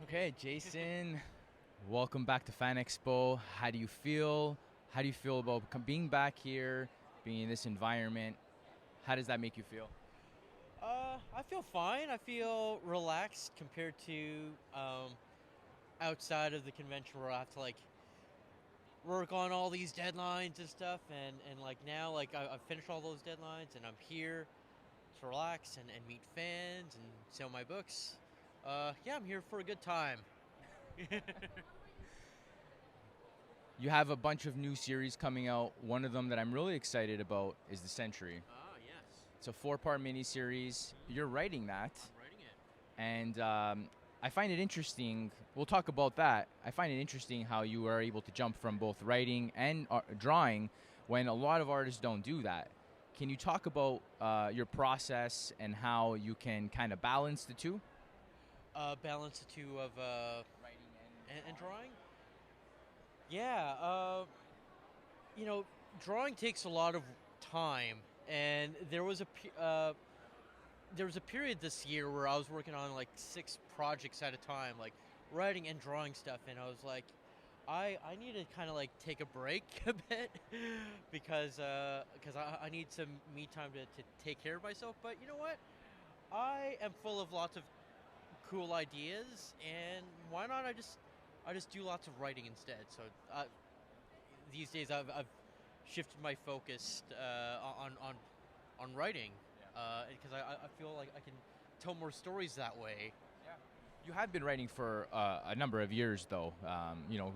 Okay, Jason, welcome back to Fan Expo. How do you feel? How do you feel about being back here, being in this environment? How does that make you feel? I feel fine. I feel relaxed compared to outside of the convention where I have to like work on all these deadlines and stuff. And like now, like I've finished all those deadlines and I'm here to relax and meet fans and sell my books. Yeah, I'm here for a good time. You have a bunch of new series coming out. One of them that I'm really excited about is the Sentry. Ah, yes. It's a four-part miniseries. You're writing that, I'm writing it. and I find it interesting. We'll talk about that. I find it interesting how you are able to jump from both writing and drawing when a lot of artists don't do that. Can you talk about your process and how you can kind of balance the two? Balance the two of Writing and drawing. Yeah. Drawing takes a lot of time, and there was a period this year where I was working on like 6 projects at a time, like writing and drawing stuff, and I was like, I need to kind of like take a break a bit because I need some me time to take care of myself. But you know what? I am full of lots of cool ideas, and why not? I just do lots of writing instead. So these days I've shifted my focus on writing because I feel like I can tell more stories that way. You have been writing for a number of years, though.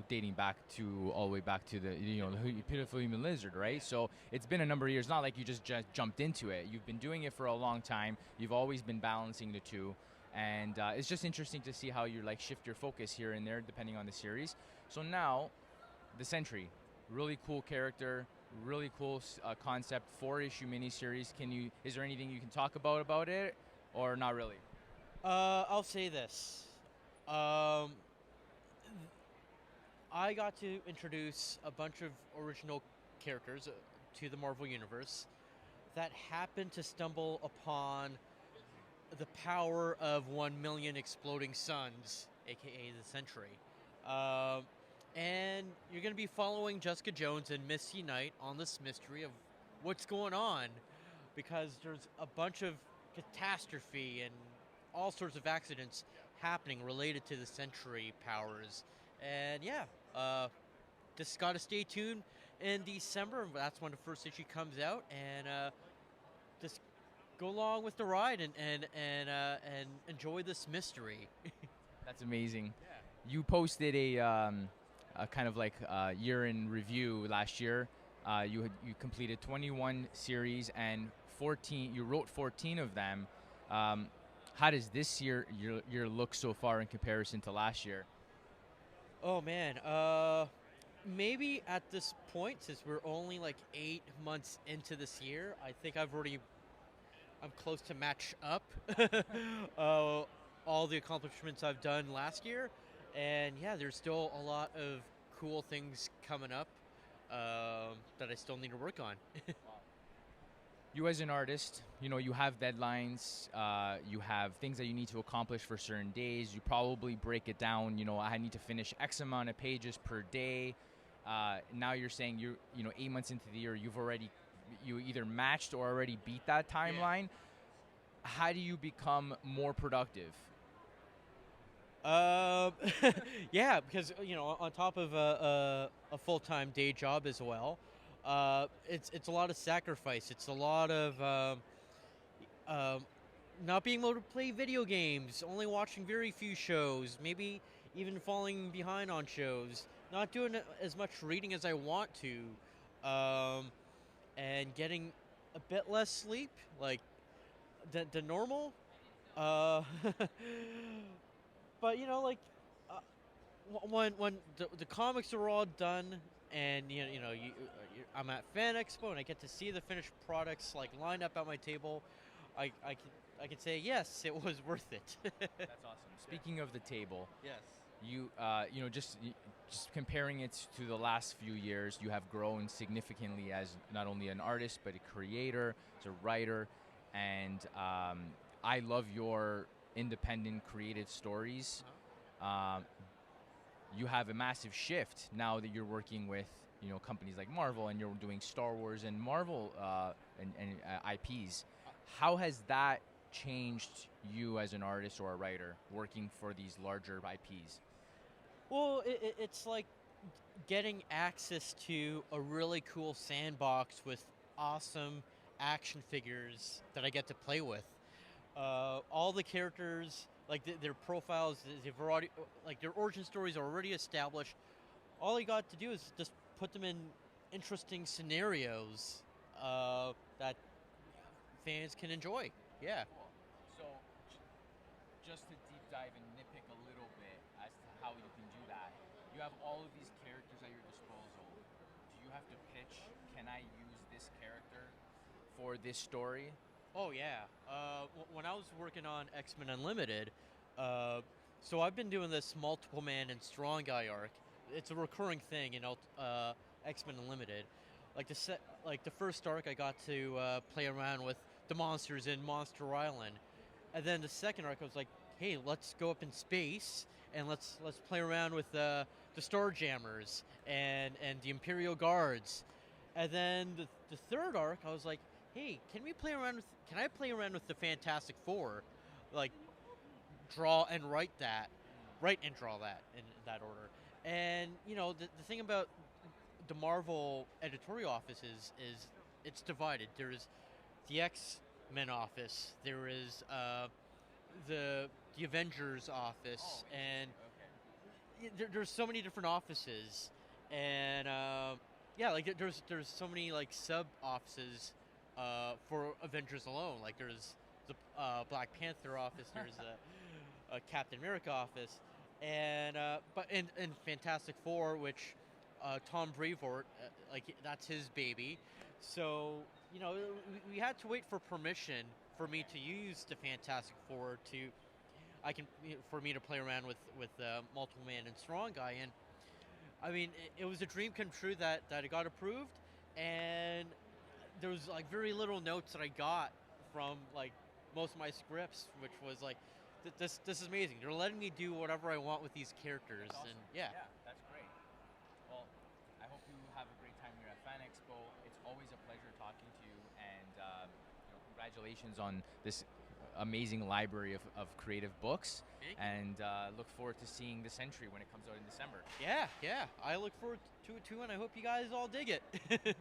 Dating back to all the way back to the the Pitiful Human Lizard, right? So it's been a number of years. Not like you just jumped into it. You've been doing it for a long time. You've always been balancing the two, and it's just interesting to see how you like shift your focus here and there depending on the series. So now, the Sentry, really cool character, really cool concept. 4-issue miniseries. Is there anything you can talk about it, or not really? I'll say this. Um, I got to introduce a bunch of original characters to the Marvel Universe that happened to stumble upon the power of 1 million exploding suns, aka the Sentry. Um, and you're going to be following Jessica Jones and Misty Knight on this mystery of what's going on because there's a bunch of catastrophe and all sorts of accidents happening related to the Sentry powers. And yeah, just got to stay tuned in December. That's when the first issue comes out, and just go along with the ride and enjoy this mystery. That's amazing. You posted a kind of like year in review last year. You completed 21 series and 14. You wrote 14 of them. Um, how does this year look so far in comparison to last year? Oh man, maybe at this point, since we're only like 8 months into this year, I think I'm close to match up uh, all the accomplishments I've done last year, and yeah, there's still a lot of cool things coming up that I still need to work on. You as an artist, you have deadlines, you have things that you need to accomplish for certain days. You probably break it down. I need to finish X amount of pages per day. Now you're saying 8 months into the year, you either matched or already beat that Yeah. timeline. How do you become more productive? Um, yeah, because on top of a full time day job as well, it's a lot of sacrifice. It's a lot of um, not being able to play video games, only watching very few shows, maybe even falling behind on shows, not doing as much reading as I want to, and getting a bit less sleep, like the normal. Uh, but uh, when the comics are all done, and I'm at Fan Expo and I get to see the finished products like lined up at my table, I can say yes, it was worth it. That's awesome. Speaking of the table, Yes. just comparing it to the last few years, you have grown significantly as not only an artist but a creator, as a writer, and I love your independent creative stories. Uh-huh. um, you have a massive shift now that you're working with companies like Marvel, and you're doing Star Wars and Marvel and IPs. How has that changed you as an artist or a writer working for these larger IPs? Well, it's like getting access to a really cool sandbox with awesome action figures that I get to play with. All the characters, like their profiles, they've already, like their origin stories are already established. All you got to do is just put them in interesting scenarios that fans can enjoy. Yeah. Cool. So, just to deep dive and nitpick a little bit as to how you can do that, you have all of these characters at your disposal. Do you have to pitch, can I use this character for this story? Oh yeah. When I was working on X-Men Unlimited, so I've been doing this multiple man and strong guy arc. It's a recurring thing in X-Men Unlimited. Like the first arc, I got to play around with the monsters in Monster Island, and then the second arc, I was like, hey, let's go up in space and let's play around with the Starjammers and the Imperial Guards. And then the third arc, I was like, hey, can I play around with the Fantastic Four? Like, draw and write and draw that in that order. And, the thing about the Marvel editorial office is it's divided. There's the X-Men office, there is the Avengers office, and there's so many different offices. And, yeah, like there's so many like sub offices for Avengers alone. Like there's the Black Panther office, there's a Captain America office, and but in Fantastic Four, which Tom Brevoort, like that's his baby. So we had to wait for permission for me to use the Fantastic Four for me to play around with Multiple Man and Strong Guy. And I mean, it was a dream come true that it got approved, and there was like very little notes that I got from like most of my scripts, which was like, this is amazing. They're letting me do whatever I want with these characters, That's awesome. and yeah. Yeah, that's great. Well, I hope you have a great time here at Fan Expo. It's always a pleasure talking to you, and congratulations on this amazing library of creative books. Thank you. And look forward to seeing the Sentry when it comes out in December. Yeah, I look forward to it too, and I hope you guys all dig it.